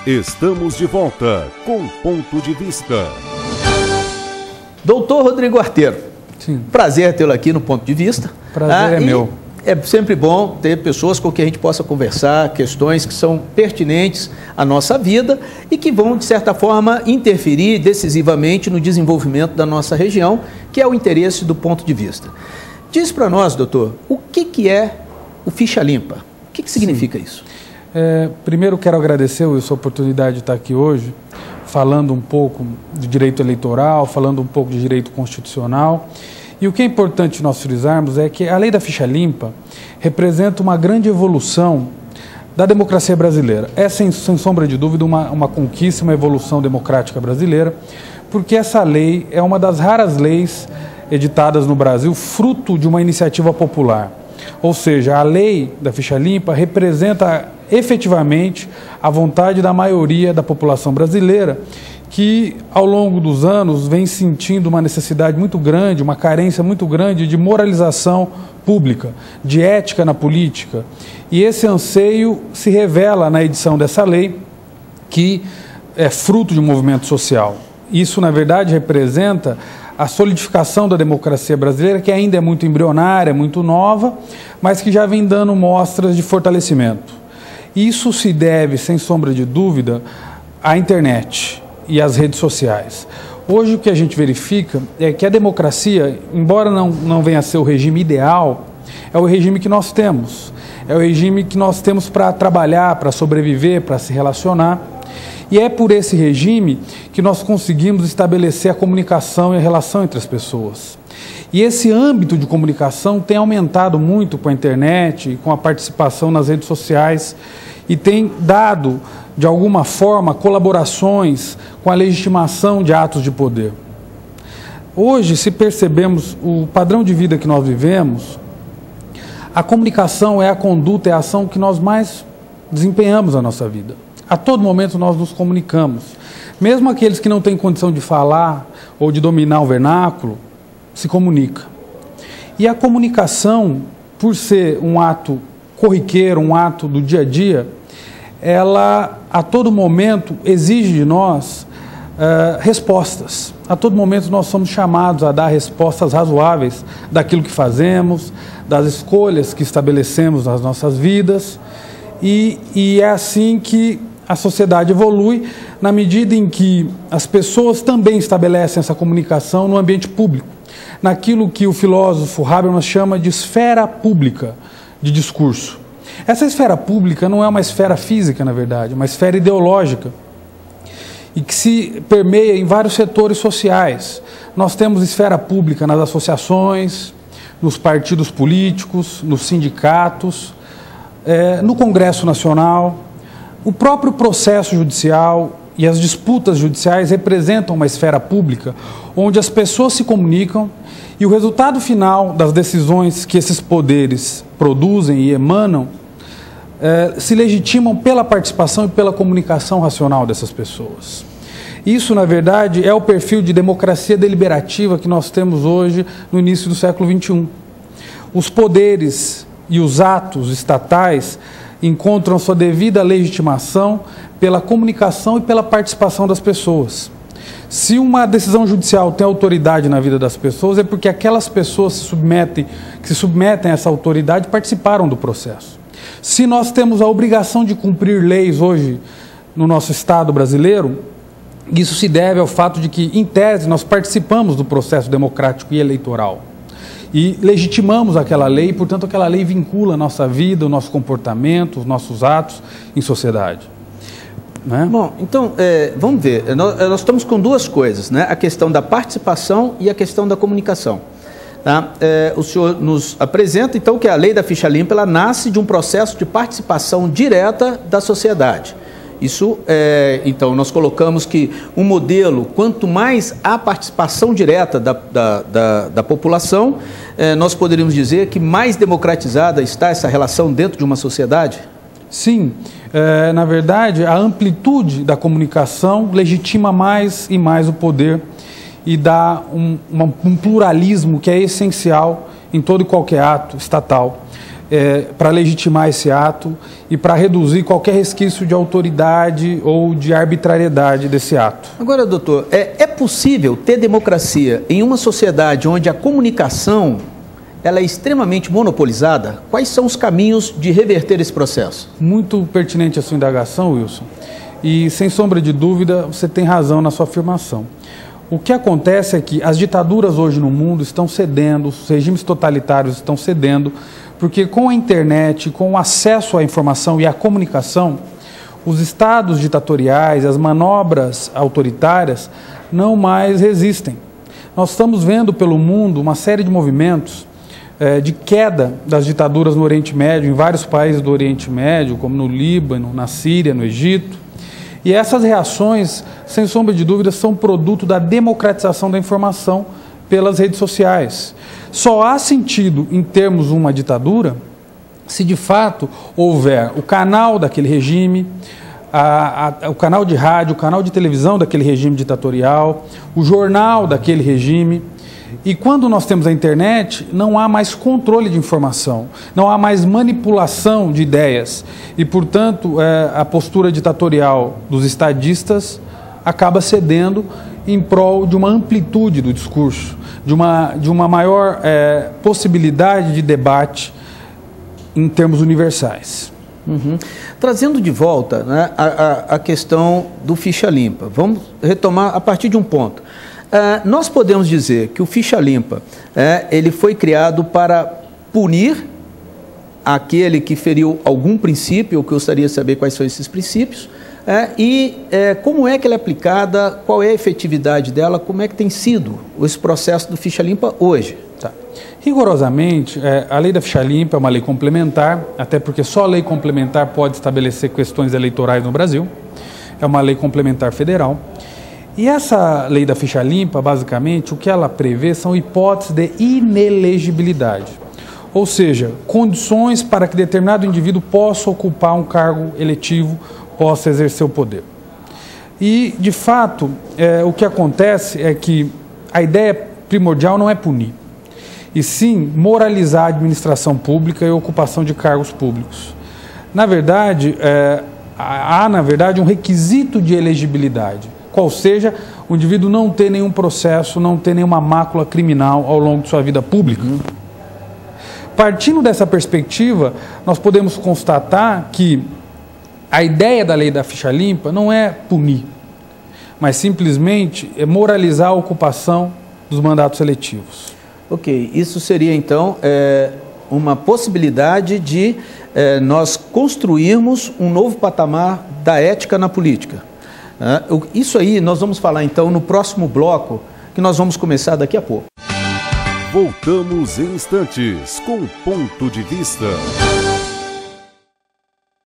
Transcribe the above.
Estamos de volta com Ponto de Vista. Doutor Rodrigo Arteiro, sim, prazer tê-lo aqui no Ponto de Vista. Prazer é meu. É sempre bom ter pessoas com quem a gente possa conversar, questões que são pertinentes à nossa vida e que vão, de certa forma, interferir decisivamente no desenvolvimento da nossa região, que é o interesse do Ponto de Vista. Diz para nós, doutor, o que é o Ficha Limpa? O que significa isso? Primeiro, quero agradecer, Wilson, a oportunidade de estar aqui hoje, falando um pouco de direito eleitoral, falando um pouco de direito constitucional. E o que é importante nós frisarmos é que a Lei da Ficha Limpa representa uma grande evolução da democracia brasileira. É, sem sombra de dúvida, uma conquista, uma evolução democrática brasileira, porque essa lei é uma das raras leis editadas no Brasil, fruto de uma iniciativa popular. Ou seja, a Lei da Ficha Limpa representa efetivamente a vontade da maioria da população brasileira, que ao longo dos anos vem sentindo uma necessidade muito grande, uma carência muito grande de moralização pública, de ética na política. E esse anseio se revela na edição dessa lei, que é fruto de um movimento social. Isso, na verdade, representa a solidificação da democracia brasileira, que ainda é muito embrionária, muito nova, mas que já vem dando mostras de fortalecimento. Isso se deve, sem sombra de dúvida, à internet e às redes sociais. Hoje o que a gente verifica é que a democracia, embora não venha a ser o regime ideal, é o regime que nós temos. É o regime que nós temos para trabalhar, para sobreviver, para se relacionar. E é por esse regime que nós conseguimos estabelecer a comunicação e a relação entre as pessoas. E esse âmbito de comunicação tem aumentado muito com a internet, com a participação nas redes sociais e tem dado, de alguma forma, colaborações com a legitimação de atos de poder. Hoje, se percebemos o padrão de vida que nós vivemos, a comunicação é a conduta, é a ação que nós mais desempenhamos na nossa vida. A todo momento nós nos comunicamos. Mesmo aqueles que não têm condição de falar ou de dominar o vernáculo, se comunica. E a comunicação, por ser um ato corriqueiro, um ato do dia a dia, ela a todo momento exige de nós respostas. A todo momento nós somos chamados a dar respostas razoáveis daquilo que fazemos, das escolhas que estabelecemos nas nossas vidas, e é assim que a sociedade evolui, na medida em que as pessoas também estabelecem essa comunicação no ambiente público, naquilo que o filósofo Habermas chama de esfera pública de discurso. Essa esfera pública não é uma esfera física, na verdade, uma esfera ideológica, e que se permeia em vários setores sociais. Nós temos esfera pública nas associações, nos partidos políticos, nos sindicatos, no Congresso Nacional. O próprio processo judicial e as disputas judiciais representam uma esfera pública onde as pessoas se comunicam e o resultado final das decisões que esses poderes produzem e emanam se legitimam pela participação e pela comunicação racional dessas pessoas. Isso, na verdade, é o perfil de democracia deliberativa que nós temos hoje no início do século XXI. Os poderes e os atos estatais encontram sua devida legitimação pela comunicação e pela participação das pessoas. Se uma decisão judicial tem autoridade na vida das pessoas, é porque aquelas pessoas que se submetem a essa autoridade participaram do processo. Se nós temos a obrigação de cumprir leis hoje no nosso Estado brasileiro, isso se deve ao fato de que, em tese, nós participamos do processo democrático e eleitoral. E legitimamos aquela lei, portanto, aquela lei vincula a nossa vida, o nosso comportamento, os nossos atos em sociedade. Né? Bom, então, vamos ver, nós estamos com duas coisas, né? A questão da participação e a questão da comunicação. Tá? O senhor nos apresenta, então, que a Lei da Ficha Limpa ela nasce de um processo de participação direta da sociedade. Isso, então, nós colocamos que um modelo, quanto mais a participação direta da população, nós poderíamos dizer que mais democratizada está essa relação dentro de uma sociedade? Sim, na verdade, a amplitude da comunicação legitima mais e mais o poder e dá um pluralismo que é essencial em todo e qualquer ato estatal. para legitimar esse ato e para reduzir qualquer resquício de autoridade ou de arbitrariedade desse ato. Agora, doutor, é possível ter democracia em uma sociedade onde a comunicação ela é extremamente monopolizada? Quais são os caminhos de reverter esse processo? Muito pertinente a sua indagação, Wilson, e sem sombra de dúvida você tem razão na sua afirmação. O que acontece é que as ditaduras hoje no mundo estão cedendo, os regimes totalitários estão cedendo, porque com a internet, com o acesso à informação e à comunicação, os estados ditatoriais, as manobras autoritárias não mais resistem. Nós estamos vendo pelo mundo uma série de movimentos de queda das ditaduras no Oriente Médio, em vários países do Oriente Médio, como no Líbano, na Síria, no Egito. E essas reações, sem sombra de dúvida, são produto da democratização da informação pelas redes sociais. Só há sentido em termos de uma ditadura se de fato houver o canal daquele regime, o canal de rádio, o canal de televisão daquele regime ditatorial, o jornal daquele regime. E quando nós temos a internet, não há mais controle de informação, não há mais manipulação de ideias. E, portanto, a postura ditatorial dos estadistas acaba cedendo em prol de uma amplitude do discurso, de uma maior possibilidade de debate em termos universais. Uhum. Trazendo de volta, né, a questão do ficha limpa, vamos retomar a partir de um ponto. Nós podemos dizer que o ficha limpa ele foi criado para punir aquele que feriu algum princípio. Eu gostaria de saber quais são esses princípios como é que ela é aplicada, qual é a efetividade dela, como é que tem sido esse processo do ficha limpa hoje. Tá. Rigorosamente, a lei da ficha limpa é uma lei complementar, até porque só a lei complementar pode estabelecer questões eleitorais no Brasil. É uma lei complementar federal. E essa lei da ficha limpa, basicamente, o que ela prevê são hipóteses de inelegibilidade. Ou seja, condições para que determinado indivíduo possa ocupar um cargo eletivo, possa exercer o poder. E, de fato, o que acontece é que a ideia primordial não é punir, e sim moralizar a administração pública e a ocupação de cargos públicos. Na verdade, há um requisito de elegibilidade. Qual seja, o indivíduo não ter nenhum processo, não ter nenhuma mácula criminal ao longo de sua vida pública. Partindo dessa perspectiva, nós podemos constatar que a ideia da lei da ficha limpa não é punir, mas simplesmente moralizar a ocupação dos mandatos eletivos. Ok, isso seria então uma possibilidade de nós construirmos um novo patamar da ética na política. Isso aí nós vamos falar então no próximo bloco, que nós vamos começar daqui a pouco. Voltamos em instantes com Ponto de Vista.